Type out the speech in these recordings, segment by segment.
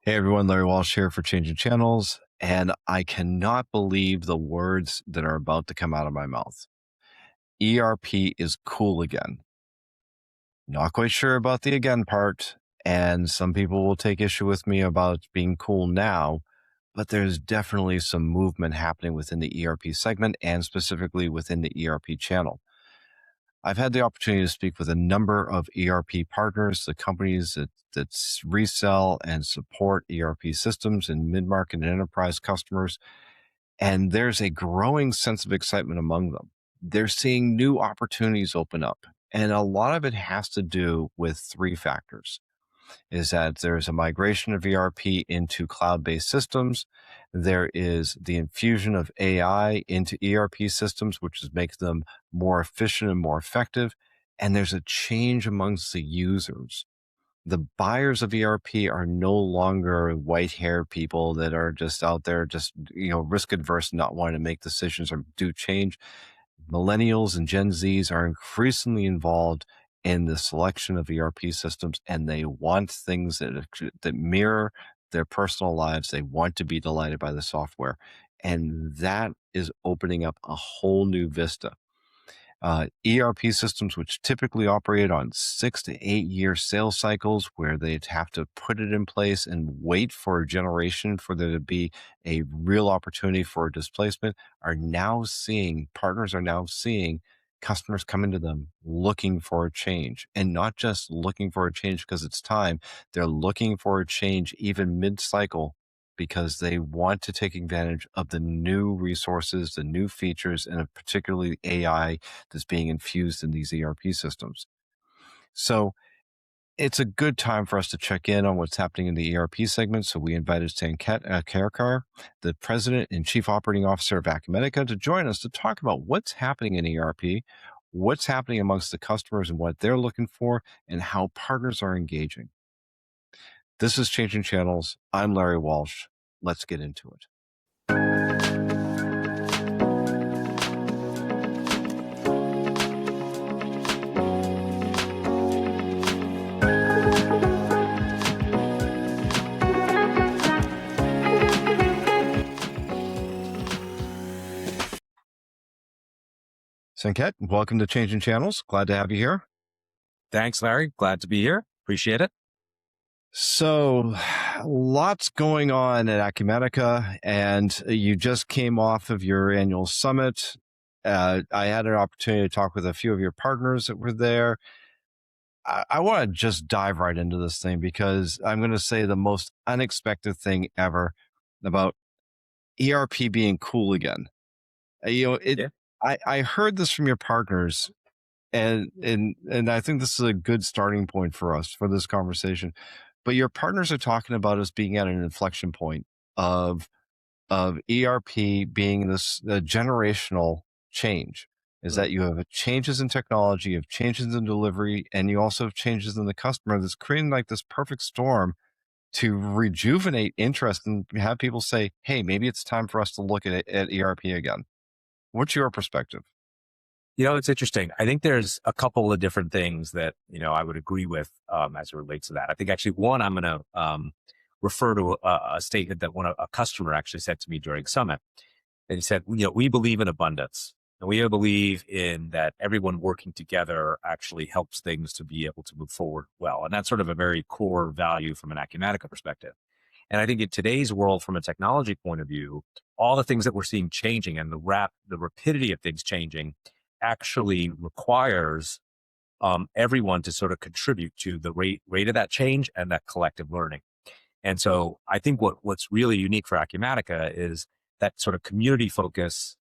Hey everyone, Larry Walsh here for Changing Channels, and I cannot believe the words that are about to come out of my mouth. ERP is cool again. Not quite sure about the again part, and some people will take issue with me about being cool now, but there's definitely some movement happening within the ERP segment and specifically within the ERP channel. I've had the opportunity to speak with a number of ERP partners, the companies that resell and support ERP systems and mid-market and enterprise customers, and there's a growing sense of excitement among them. They're seeing new opportunities open up, and a lot of it has to do with three factors is that there's a migration of ERP into cloud-based systems. There is the infusion of AI into ERP systems, which is make them more efficient and more effective. And there's a change amongst the users. The buyers of ERP are no longer white-haired people that are just out there, just risk adverse, not wanting to make decisions or do change. Millennials and Gen Zs are increasingly involved in the selection of ERP systems, and they want things that mirror their personal lives. They want to be delighted by the software, and that is opening up a whole new vista. ERP systems, which typically operate on 6 to 8 year sales cycles, where they'd have to put it in place and wait for a generation for there to be a real opportunity for a displacement, partners are now seeing customers come into them looking for a change, and not just looking for a change because it's time. They're looking for a change even mid-cycle because they want to take advantage of the new resources, the new features, and particularly AI that's being infused in these ERP systems. So it's a good time for us to check in on what's happening in the ERP segment. So we invited Sanket Akerkar, the president and chief operating officer of Acumatica, to join us to talk about what's happening in ERP, what's happening amongst the customers and what they're looking for, and how partners are engaging. This is Changing Channels. I'm Larry Walsh. Let's get into it. Sanket, welcome to Changing Channels. Glad to have you here. Thanks, Larry. Glad to be here. Appreciate it. So, lots going on at Acumatica, and you just came off of your annual summit. I had an opportunity to talk with a few of your partners that were there. I want to just dive right into this thing because I'm going to say the most unexpected thing ever about ERP being cool again. Yeah. I heard this from your partners, and I think this is a good starting point for us for this conversation. But your partners are talking about us being at an inflection point of ERP being this generational change. Is that you have changes in technology, you have changes in delivery, and you also have changes in the customer that's creating like this perfect storm to rejuvenate interest and have people say, hey, maybe it's time for us to look at ERP again. What's your perspective? It's interesting. I think there's a couple of different things that, I would agree with as it relates to that. I think actually one, I'm going to refer to a statement that a customer actually said to me during Summit. And he said, we believe in abundance. And we believe in that everyone working together actually helps things to be able to move forward well. And that's sort of a very core value from an Acumatica perspective. And I think in today's world, from a technology point of view, all the things that we're seeing changing and the rapidity of things changing actually requires everyone to sort of contribute to the rate of that change and that collective learning. And so I think what's really unique for Acumatica is that sort of community focus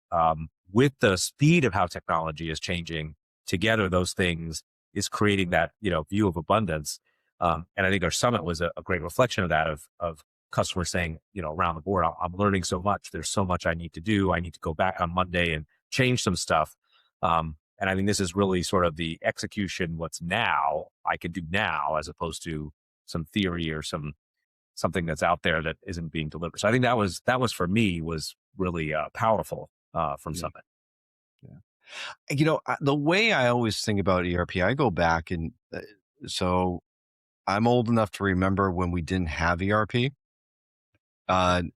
with the speed of how technology is changing together. Those things is creating that, view of abundance. And I think our summit was a great reflection of that, of customers saying, around the board, I'm learning so much. There's so much I need to do. I need to go back on Monday and change some stuff. And I think this is really sort of the execution. What's now I can do now, as opposed to some theory or something that's out there that isn't being delivered. So I think that was for me was really powerful from Summit. Yeah. The way I always think about ERP, I go back and so I'm old enough to remember when we didn't have ERP.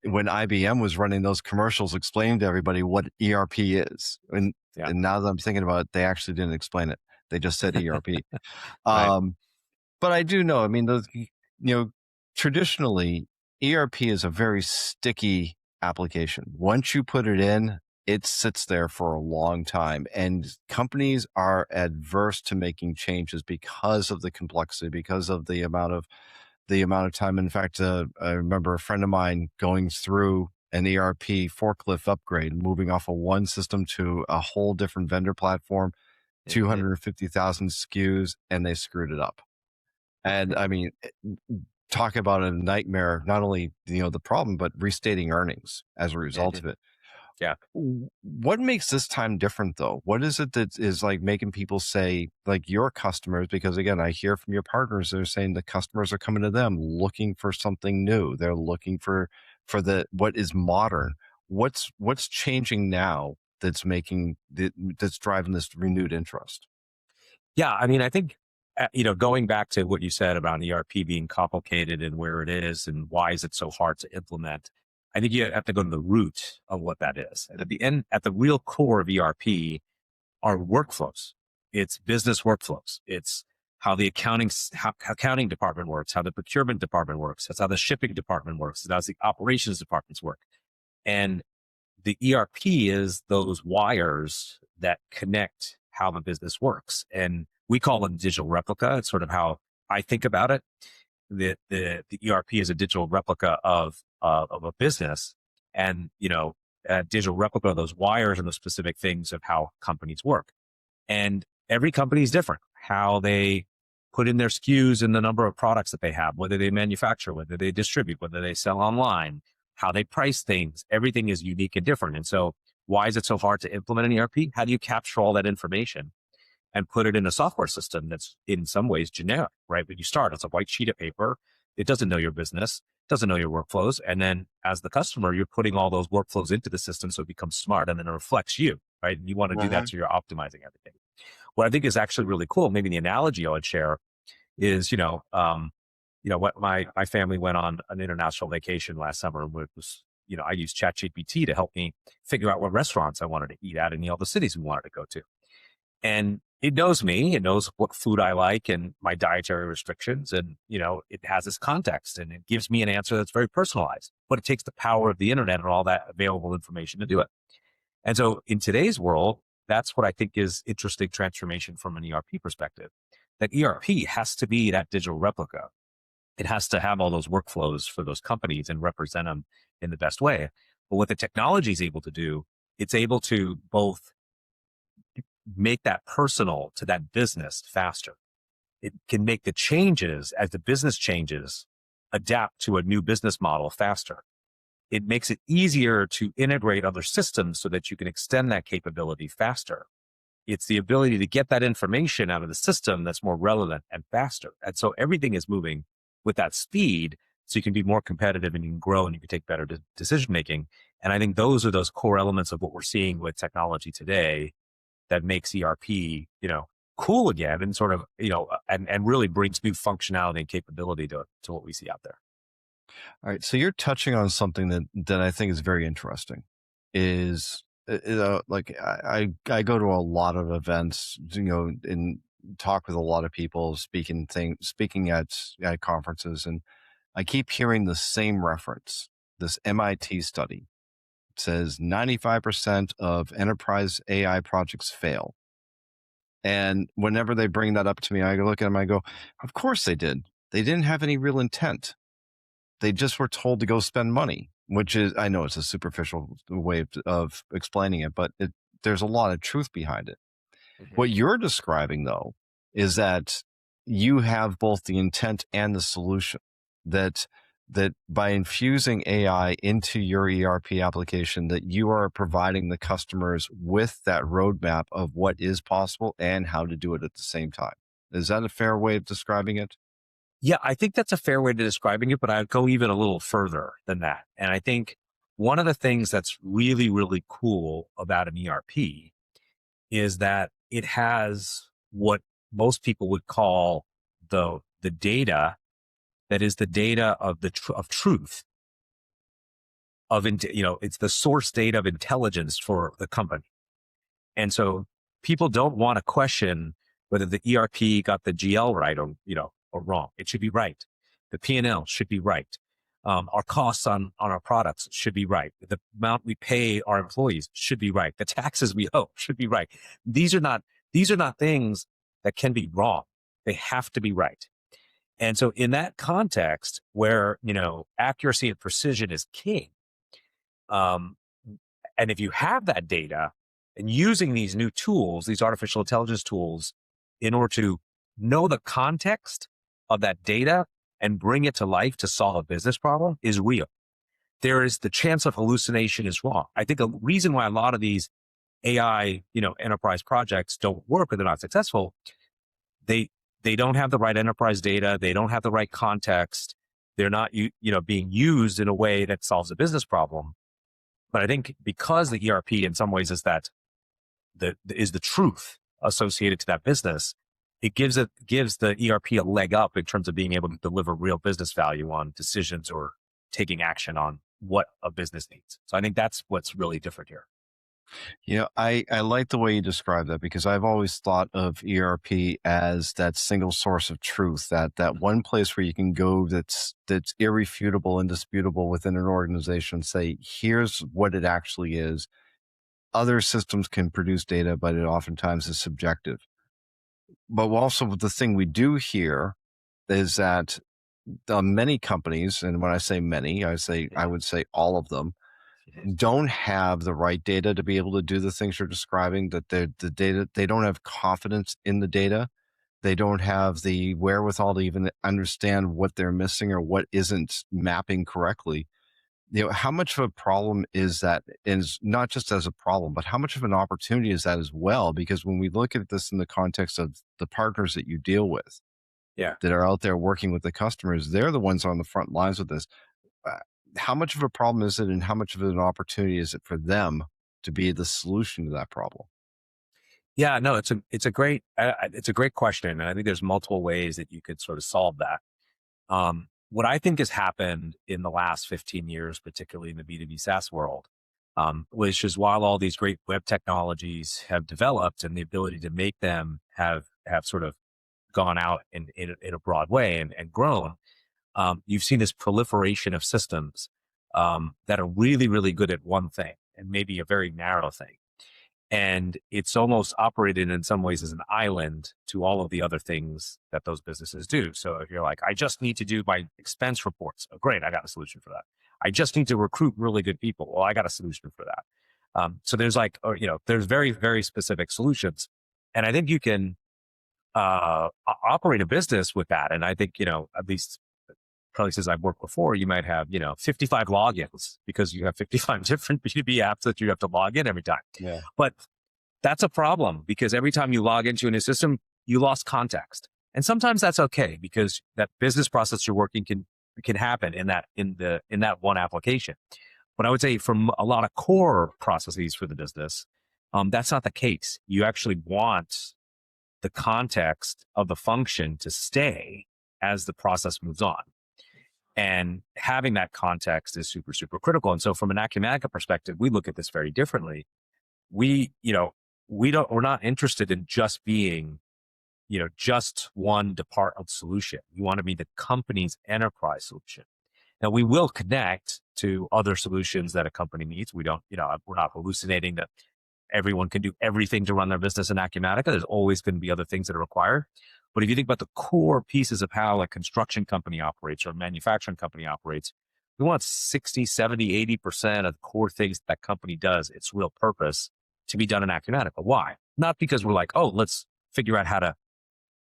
when IBM was running those commercials explaining to everybody what ERP is. Yeah. And now that I'm thinking about it, they actually didn't explain it. They just said ERP. Right. Um, but I do know, I mean, traditionally, ERP is a very sticky application. Once you put it in, it sits there for a long time. And companies are adverse to making changes because of the complexity, because of the amount of time. In fact, I remember a friend of mine going through an ERP forklift upgrade, moving off of one system to a whole different vendor platform, Hmm. 250,000 SKUs, and they screwed it up. And I mean, talk about a nightmare, not only, the problem, but restating earnings as a result Hmm. of it. Yeah. What makes this time different though? What is it that is like making people say, like your customers, because again, I hear from your partners, they're saying the customers are coming to them looking for something new. They're looking for the what is modern. What's changing now that's driving this renewed interest? Yeah. I mean, I think, going back to what you said about ERP being complicated and where it is and why is it so hard to implement, I think you have to go to the root of what that is. And at the real core of ERP are workflows. It's business workflows. It's how the accounting department works, how the procurement department works. That's how the shipping department works. That's how the operations departments work. And the ERP is those wires that connect how the business works. And we call them digital replica. It's sort of how I think about it. The ERP is a digital replica of a business, and a digital replica of those wires and the specific things of how companies work. And every company is different. How they put in their SKUs and the number of products that they have, whether they manufacture, whether they distribute, whether they sell online, how they price things, everything is unique and different. And so, why is it so hard to implement an ERP? How do you capture all that information and put it in a software system that's in some ways generic, right? When you start, it's a white sheet of paper. It doesn't know your business, doesn't know your workflows. And then as the customer, you're putting all those workflows into the system so it becomes smart and then it reflects you, right? And you want to do that Mhm. so you're optimizing everything. What I think is actually really cool, maybe the analogy I would share is, what my family went on an international vacation last summer, and I used ChatGPT to help me figure out what restaurants I wanted to eat at in all the cities we wanted to go to. And it knows me, it knows what food I like and my dietary restrictions. And, it has this context and it gives me an answer that's very personalized, but it takes the power of the internet and all that available information to do it. And so in today's world, that's what I think is interesting transformation from an ERP perspective. That ERP has to be that digital replica. It has to have all those workflows for those companies and represent them in the best way. But what the technology is able to do, it's able to both make that personal to that business faster. It can make the changes as the business changes, adapt to a new business model faster. It makes it easier to integrate other systems so that you can extend that capability faster. It's the ability to get that information out of the system that's more relevant and faster. And so everything is moving with that speed so you can be more competitive and you can grow and you can take better decision making. And I think those are those core elements of what we're seeing with technology today that makes ERP, cool again and sort of, and really brings new functionality and capability to what we see out there. All right, so you're touching on something that I think is very interesting. Is like I go to a lot of events, and talk with a lot of people, speaking at conferences, and I keep hearing the same reference. This MIT study says 95% of enterprise AI projects fail. And whenever they bring that up to me, I look at them, I go, of course they did. They didn't have any real intent. They just were told to go spend money, which is, I know it's a superficial way of explaining it, but there's a lot of truth behind it. Mhm. What you're describing, though, is that you have both the intent and the solution. That by infusing AI into your ERP application, that you are providing the customers with that roadmap of what is possible and how to do it at the same time. Is that a fair way of describing it? Yeah, I think that's a fair way to describing it, but I'd go even a little further than that. And I think one of the things that's really, really cool about an ERP is that it has what most people would call the data that is the data of of truth. it's the source data of intelligence for the company. And so people don't want to question whether the ERP got the GL right or wrong. It should be right. The P&L should be right. Our costs on our products should be right. The amount we pay our employees should be right. The taxes we owe should be right. These are not things that can be wrong. They have to be right. And so in that context where, accuracy and precision is king, um, and if you have that data and using these new tools, these artificial intelligence tools, in order to know the context of that data and bring it to life to solve a business problem is real. There is the chance of hallucination is wrong. I think a reason why a lot of these AI, enterprise projects don't work or they're not successful, they don't have the right enterprise data. They don't have the right context. They're not, being used in a way that solves a business problem. But I think because the ERP in some ways is the truth associated to that business, it gives the ERP a leg up in terms of being able to deliver real business value on decisions or taking action on what a business needs. So I think that's what's really different here. I like the way you describe that because I've always thought of ERP as that single source of truth, that one place where you can go that's irrefutable, indisputable within an organization, say, here's what it actually is. Other systems can produce data, but it oftentimes is subjective. But also the thing we do here is that many companies, and when I say many, I would say all of them, don't have the right data to be able to do the things you're describing, that the data, they don't have confidence in the data. They don't have the wherewithal to even understand what they're missing or what isn't mapping correctly. How much of a problem is that, is not just as a problem, but how much of an opportunity is that as well? Because when we look at this in the context of the partners that you deal with, Yeah. that are out there working with the customers, they're the ones on the front lines with this. Uh, how much of a problem is it, and how much of an opportunity is it for them to be the solution to that problem? Yeah, no, it's a great question, and I think there's multiple ways that you could sort of solve that. What I think has happened in the last 15 years, particularly in the B2B SaaS world, which is while all these great web technologies have developed and the ability to make them have sort of gone out in a broad way and grown, you've seen this proliferation of systems that are really, really good at one thing and maybe a very narrow thing. And it's almost operated in some ways as an island to all of the other things that those businesses do. So if you're like, I just need to do my expense reports. Oh, great. I got a solution for that. I just need to recruit really good people. Well, I got a solution for that. So there's there's very, very specific solutions. And I think you can operate a business with that. And I think, at least probably since I've worked before, you might have, 55 logins because you have 55 different B2B apps that you have to log in every time. Yeah. But that's a problem because every time you log into a new system, you lost context. And sometimes that's okay because that business process you're working can happen in that one application. But I would say from a lot of core processes for the business, that's not the case. You actually want the context of the function to stay as the process moves on. And having that context is super, super critical. And so from an Acumatica perspective, we look at this very differently. We're not interested in just being, just one department solution. We want to be the company's enterprise solution. Now we will connect to other solutions that a company needs. We don't, we're not hallucinating that everyone can do everything to run their business in Acumatica. There's always going to be other things that are required. But if you think about the core pieces of how a construction company operates or a manufacturing company operates, we want 60, 70, 80% of the core things that company does, its real purpose, to be done in Acumatica. Why? Not because we're like, oh, let's figure out how to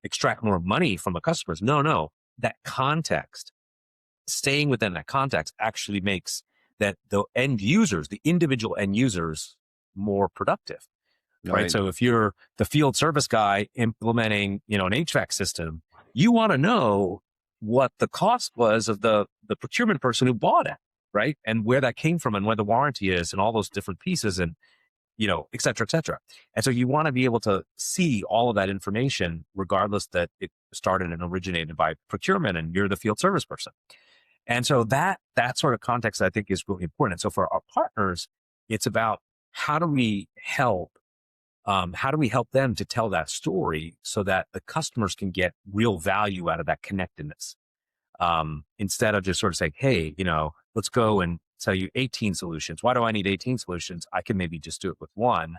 extract more money from the customers. No. That context, staying within that context actually makes that the end users, the individual end users, more productive. Right. So if you're the field service guy implementing, an HVAC system, you want to know what the cost was of the procurement person who bought it, right? And where that came from and where the warranty is and all those different pieces and, et cetera, et cetera. And so you want to be able to see all of that information, regardless that it started and originated by procurement and you're the field service person. And so that sort of context I think is really important. So for our partners, it's about how do we help how do we help them to tell that story so that the customers can get real value out of that connectedness? Instead of just sort of saying, hey, let's go and sell you 18 solutions. Why do I need 18 solutions? I can maybe just do it with one.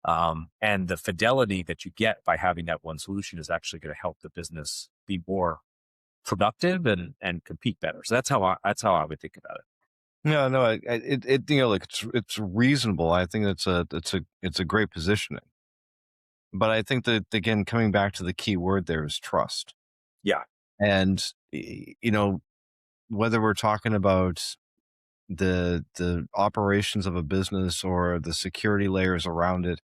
And the fidelity that you get by having that one solution is actually going to help the business be more productive and compete better. So that's how I would think about it. No, no, like it's reasonable. I think it's a great positioning. But I think that again, coming back to the key word there is trust. Yeah. And whether we're talking about the operations of a business or the security layers around it,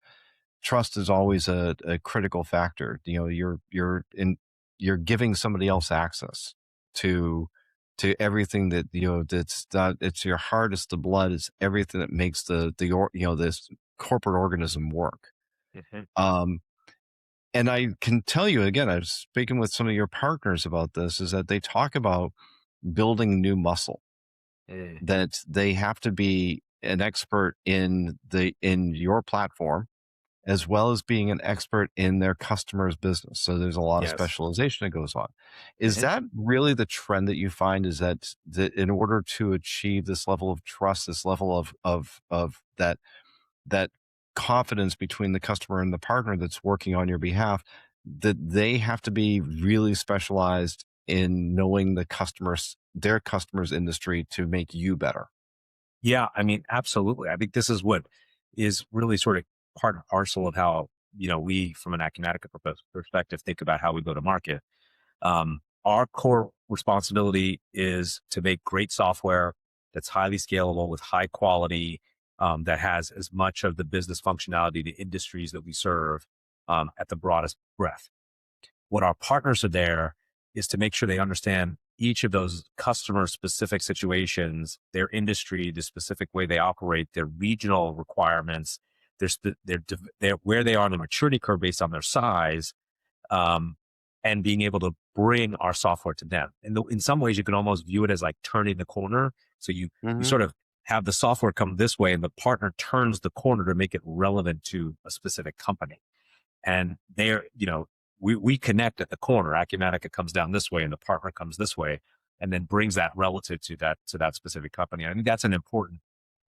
trust is always a critical factor. You're giving somebody else access to everything that it's your heart, it's the blood, it's everything that makes this corporate organism work. Mhm. Um, and I can tell you again, I was speaking with some of your partners about this, is that they talk about building new muscle, Mm. that they have to be an expert in your platform as well as being an expert in their customer's business. So there's a lot of Yes. specialization that goes on. Is Mhm. that really the trend that you find, is that in order to achieve this level of trust, this level of that confidence between the customer and the partner that's working on your behalf, that they have to be really specialized in knowing their customers industry to make you better? Yeah, I mean, absolutely. I think this is what is really sort of part and parcel of how, we from an Acumatica perspective think about how we go to market. Our core responsibility is to make great software that's highly scalable with high quality, that has as much of the business functionality, the industries that we serve, at the broadest breadth. What our partners are there is to make sure they understand each of those customer specific situations, their industry, the specific way they operate, their regional requirements, their where they are on the maturity curve based on their size, um, and being able to bring our software to them. And in some ways, you can almost view it as like turning the corner. So you Hmm. sort of have the software come this way, and the partner turns the corner to make it relevant to a specific company. And we connect at the corner. Acumatica comes down this way and the partner comes this way, and then brings that relative to that specific company. I think that's an important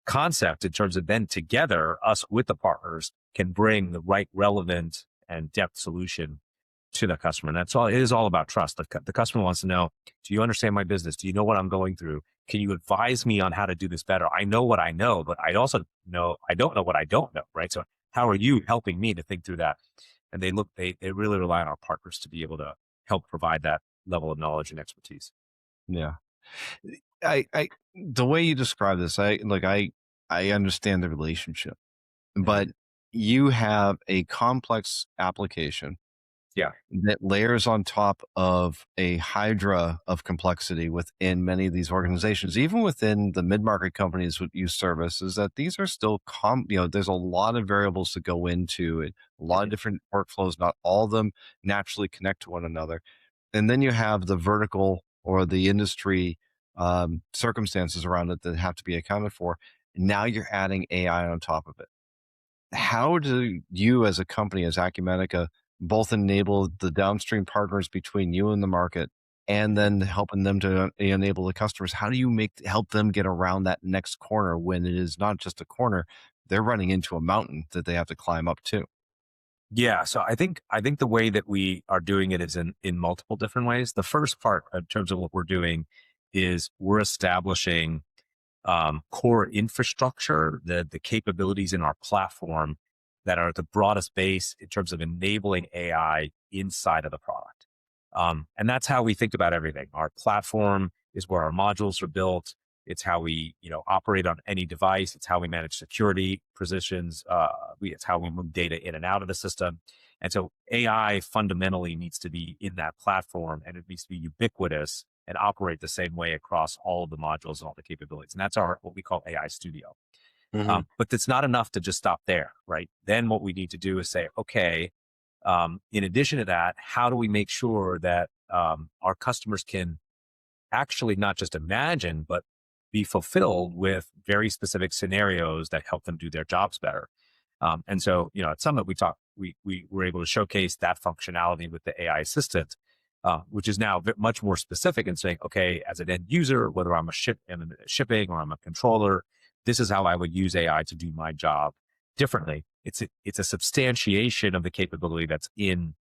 concept in terms of then together, us with the partners can bring the right relevant and depth solution to the customer. And that's all, it is all about trust. The customer wants to know, do you understand my business? Do you know what I'm going through? Can you advise me on how to do this better? I know what I know, but I also know I don't know what I don't know, right? So how are you helping me to think through that? And they really rely on our partners to be able to help provide that level of knowledge and expertise. Yeah. I the way you describe this, I understand the relationship, but Mhm. you have a complex application Yeah. that layers on top of a hydra of complexity within many of these organizations, even within the mid-market companies that you service, is that these are still there's a lot of variables to go into it, a lot of Mhm. different workflows, not all of them naturally connect to one another. And then you have the vertical or the industry circumstances around it that have to be accounted for. Now you're adding AI on top of it. How do you, as a company, as Acumatica, both enable the downstream partners between you and the market, and Mhm. then helping them to enable the customers? How do you help them get around that next corner when it is not just a corner? They're running into a mountain that they have to climb up to. Yeah, so I think the way that we are doing it is in multiple different ways. The first part in terms of what we're doing is we're establishing core infrastructure, the capabilities in our platform that are the broadest base in terms of enabling AI inside of the product. And that's how we think about everything. Our platform is where our modules are built. It's how we, operate on any device. It's how we manage security positions. It's how we move data in and out of the system. And so AI fundamentally needs to be in that platform, and it needs to be ubiquitous and operate the same way across all of the modules and all the capabilities. And that's what we call AI Studio. Hmm. But it's not enough to just stop there, right? Then what we need to do is say, okay, in addition to that, how do we make sure that our customers can actually not just imagine, but be fulfilled with very specific scenarios that help them do their jobs better. And so, at Summit, we were able to showcase that functionality with the AI assistant, which is now much more specific in saying, okay, as an end user, whether I'm shipping or I'm a controller, this is how I would use AI to do my job differently. It's a substantiation of the capability that's in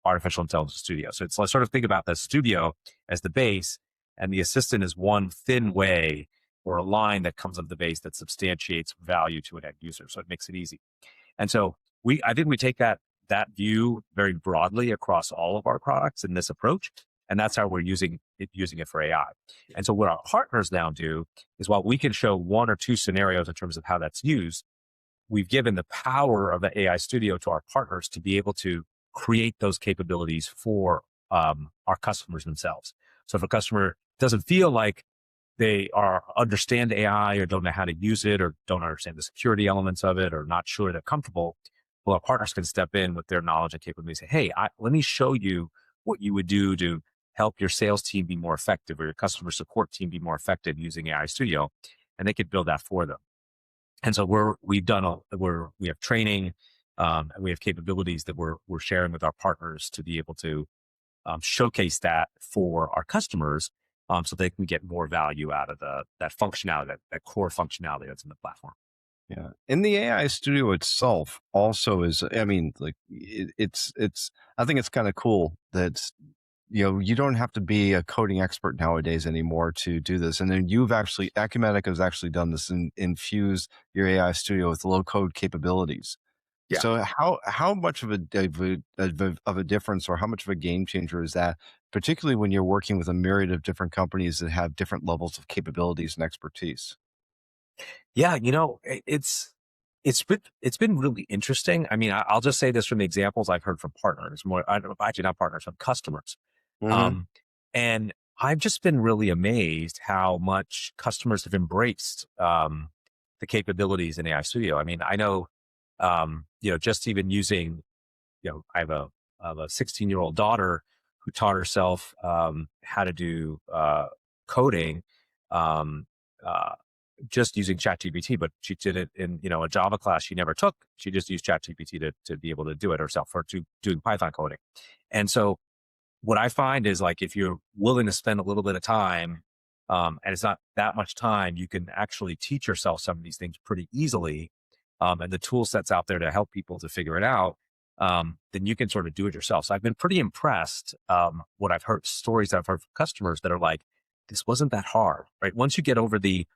artificial intelligence studio. So it's, let's sort of think about the studio as the base, and the assistant is one thin way or a line that comes up the base that substantiates value to an end user. So it makes it easy. And so I think we take that view very broadly across all of our products in this approach. And that's how we're using it for AI. And so what our partners now do is, while we can show one or two scenarios in terms of how that's used, we've given the power of the AI studio to our partners to be able to create those capabilities for our customers themselves. So if a customer doesn't feel like they understand AI or don't know how to use it or don't understand the security elements of it or not sure they're comfortable, well, our partners can step in with their knowledge and capabilities and say, hey, let me show you what you would do to help your sales team be more effective or your customer support team be more effective using AI Studio. And they could build that for them. And so we have training, and we have capabilities that we're sharing with our partners to be able to showcase that for our customers, so they can get more value out of that functionality, that core functionality that's in the platform. Yeah. And the AI studio itself also is, I mean, like I think it's kind of cool that, you don't have to be a coding expert nowadays anymore to do this. And then Acumatica has actually done this and infused your AI studio with low code capabilities. Yeah. So how much of a difference, or how much of a game changer is that, particularly when you're working with a myriad of different companies that have different levels of capabilities and expertise? Yeah, it's been really interesting. I mean, I'll just say this from the examples I've heard from partners, actually not partners, from customers. Hmm. Um, and I've just been really amazed how much customers have embraced the capabilities in AI Studio. I mean, I know, just even using, I have a 16-year-old daughter who taught herself how to do coding. Um, uh, just using ChatGPT, but she did it in, a Java class she never took. She just used ChatGPT to be able to do it herself for doing Python coding. And so what I find is, like, if you're willing to spend a little bit of time, and it's not that much time, you can actually teach yourself some of these things pretty easily. And the tool sets out there to help people to figure it out. Then you can sort of do it yourself. So I've been pretty impressed. What I've heard, stories I've heard from customers that are like, this wasn't that hard, right? Once you get over the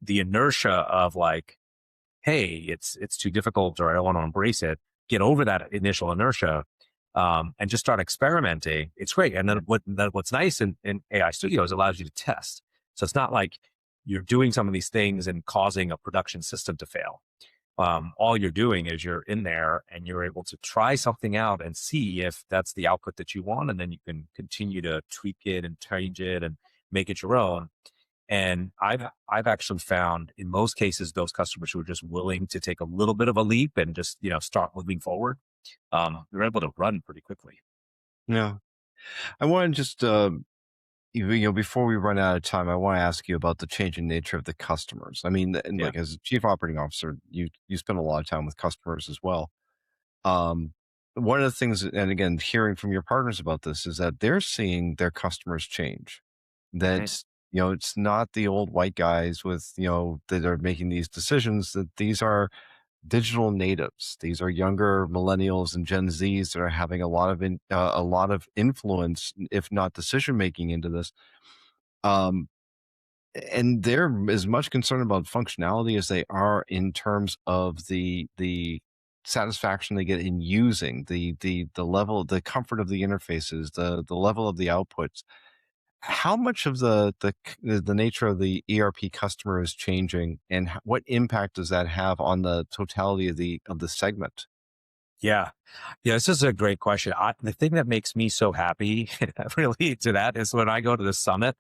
inertia of, like, hey, it's too difficult or I don't want to embrace it, get over that initial inertia, and just start experimenting. It's great. And then what's nice in AI Studios allows you to test. So it's not like you're doing some of these things and causing a production system to fail. All you're doing is you're in there and you're able to try something out and see if that's the output that you want. And then you can continue to tweak it and change it and make it your own. And I've actually found, in most cases, those customers who are just willing to take a little bit of a leap and just, start moving forward, they're able to run pretty quickly. Yeah. I want to just, before we run out of time, I want to ask you about the changing nature of the customers. I mean, and Yeah. like, as a chief operating officer, you spend a lot of time with customers as well. Um, One of the things, and again, hearing from your partners about this, is that they're seeing their customers change. Mhm. That, it's not the old white guys with, that are making these decisions, that these are digital natives. These are younger millennials and Gen Zs that are having a lot of influence, if not decision making, into this. Um, and they're as much concerned about functionality as they are in terms of the satisfaction they get in using the level, the comfort of the interfaces, the level of the outputs. How much of the nature of the ERP customer is changing, and what impact does that have on the totality of the segment? Yeah. Yeah. This is a great question. The thing that makes me so happy, really, to that, is when I go to the summit,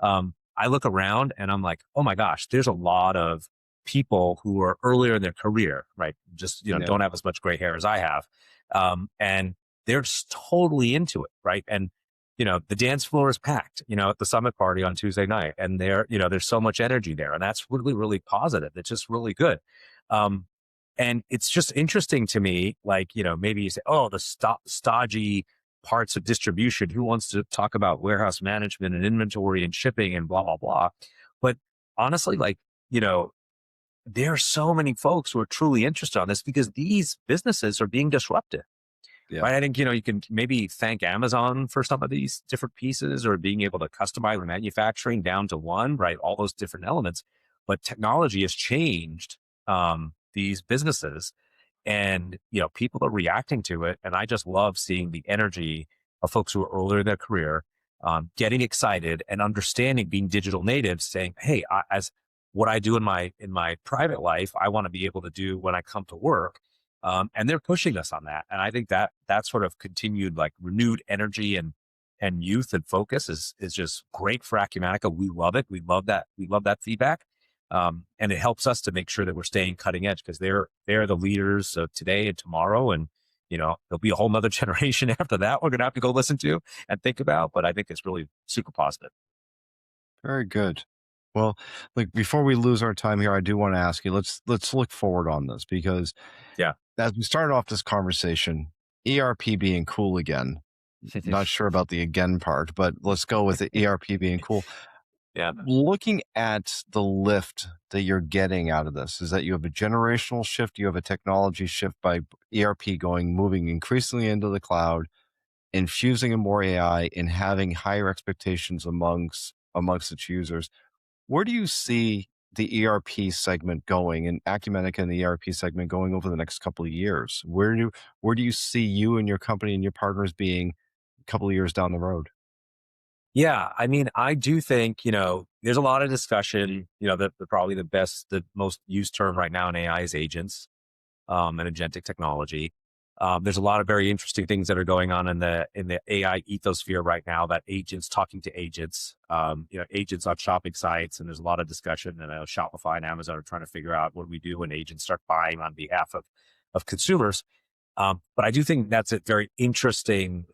I look around and I'm like, oh my gosh, there's a lot of people who are earlier in their career, right? Just, Yeah. don't have as much gray hair as I have. And they're just totally into it, right? And the dance floor is packed, at the summit party on Tuesday night. And there's so much energy there. And that's really, really positive. It's just really good. Um, and it's just interesting to me, like, maybe you say, oh, the stodgy parts of distribution. Who wants to talk about warehouse management and inventory and shipping and blah, blah, blah. But honestly, like, you know, there are so many folks who are truly interested on this because these businesses are being disrupted. Yeah. Right. I think, you can maybe thank Amazon for some of these different pieces or being able to customize the manufacturing down to one, right? All those different elements. But technology has changed these businesses and, people are reacting to it. And I just love seeing the energy of folks who are earlier in their career, getting excited and understanding being digital natives, saying, hey, as what I do in my private life, I want to be able to do when I come to work. And they're pushing us on that. And I think that sort of continued like renewed energy and youth and focus is just great for Acumatica. We love it. We love that. We love that feedback. And it helps us to make sure that we're staying cutting edge because they're the leaders of today and tomorrow. And, there'll be a whole nother generation after that we're going to have to go listen to and think about. But I think it's really super positive. Very good. Well, like before we lose our time here, I do want to ask you, let's look forward on this because Yeah. as we started off this conversation, ERP being cool again. Not sure about the again part, but let's go with the ERP being cool. Yeah. Looking at the lift that you're getting out of this is that you have a generational shift, you have a technology shift by ERP moving increasingly into the cloud, infusing in more AI and having higher expectations amongst its users. Where do you see the ERP segment going and Acumatica and the ERP segment going over the next couple of years? Where do you see you and your company and your partners being a couple of years down the road? Yeah, I mean, I do think, there's a lot of discussion, probably the most used term right now in AI is agents, and agentic technology. There's a lot of very interesting things that are going on in the AI ethosphere right now that agents talking to agents, agents on shopping sites. And there's a lot of discussion and Shopify and Amazon are trying to figure out what do we do when agents start buying on behalf of consumers. But I do think that's a very interesting,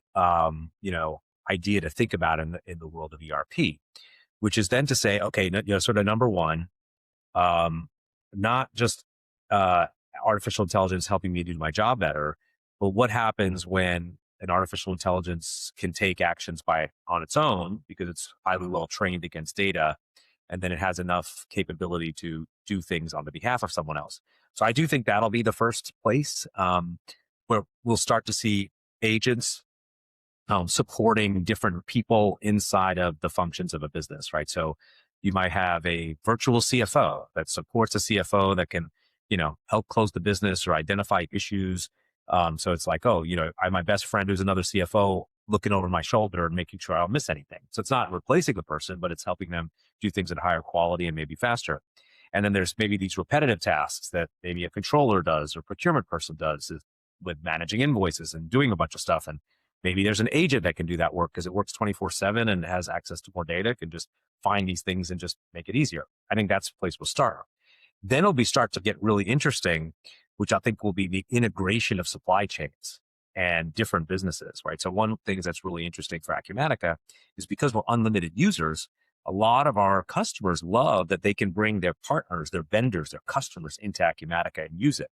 idea to think about in the world of ERP, which is then to say, okay, sort of number one, um, not just artificial intelligence helping me do my job better, but what happens when an artificial intelligence can take actions on its own because it's highly well trained against data, and then it has enough capability to do things on the behalf of someone else. So I do think that'll be the first place where we'll start to see agents supporting different people inside of the functions of a business, right? So you might have a virtual CFO that supports a CFO that can, help close the business or identify issues. So it's like, oh, I have my best friend who's another CFO looking over my shoulder and making sure I don't miss anything. So it's not replacing the person, but it's helping them do things at higher quality and maybe faster. And then there's maybe these repetitive tasks that maybe a controller does or procurement person does with managing invoices and doing a bunch of stuff. And maybe there's an agent that can do that work because it works 24/7 and has access to more data, can just find these things and just make it easier. I think that's the place we'll start. Then it'll start to get really interesting, which I think will be the integration of supply chains and different businesses, right? So one of the things that's really interesting for Acumatica is because we're unlimited users, a lot of our customers love that they can bring their partners, their vendors, their customers into Acumatica and use it.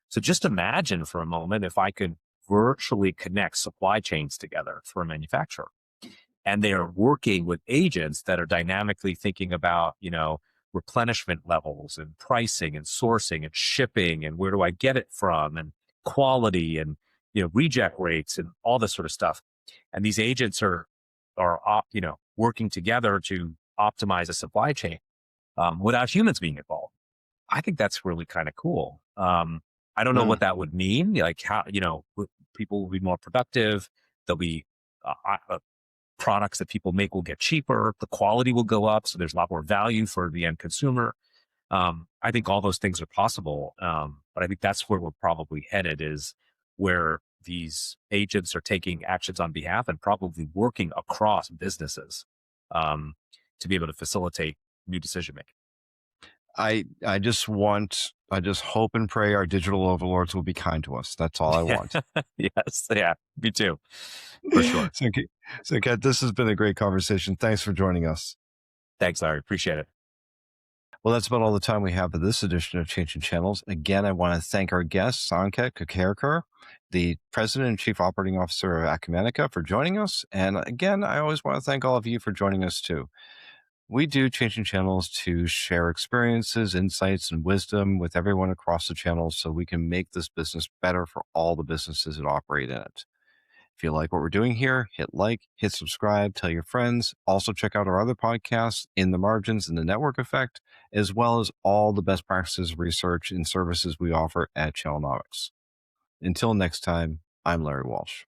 So just imagine for a moment if I could virtually connect supply chains together for a manufacturer and they are working with agents that are dynamically thinking about, replenishment levels and pricing and sourcing and shipping and where do I get it from and quality and, reject rates and all this sort of stuff. And these agents are working together to optimize a supply chain without humans being involved. I think that's really kind of cool. I don't know Mm. what that would mean. Like how, people will be more productive. There'll be products that people make will get cheaper. The quality will go up. So there's a lot more value for the end consumer. I think all those things are possible. But I think that's where we're probably headed is where these agents are taking actions on behalf and probably working across businesses to be able to facilitate new decision making. I just hope and pray our digital overlords will be kind to us. That's all I Yeah. want. Yes. Yeah. Me too. For sure. So, Kat, this has been a great conversation. Thanks for joining us. Thanks, Larry. Appreciate it. Well, that's about all the time we have for this edition of Changing Channels. Again, I want to thank our guest, Sanket Akerkar, the President and Chief Operating Officer of Acumatica, for joining us. And again, I always want to thank all of you for joining us too. We do Changing Channels to share experiences, insights, and wisdom with everyone across the channel so we can make this business better for all the businesses that operate in it. If you like what we're doing here, hit like, hit subscribe, tell your friends. Also, check out our other podcasts, In the Margins and The Network Effect, as well as all the best practices, research, and services we offer at Channelnomics. Until next time, I'm Larry Walsh.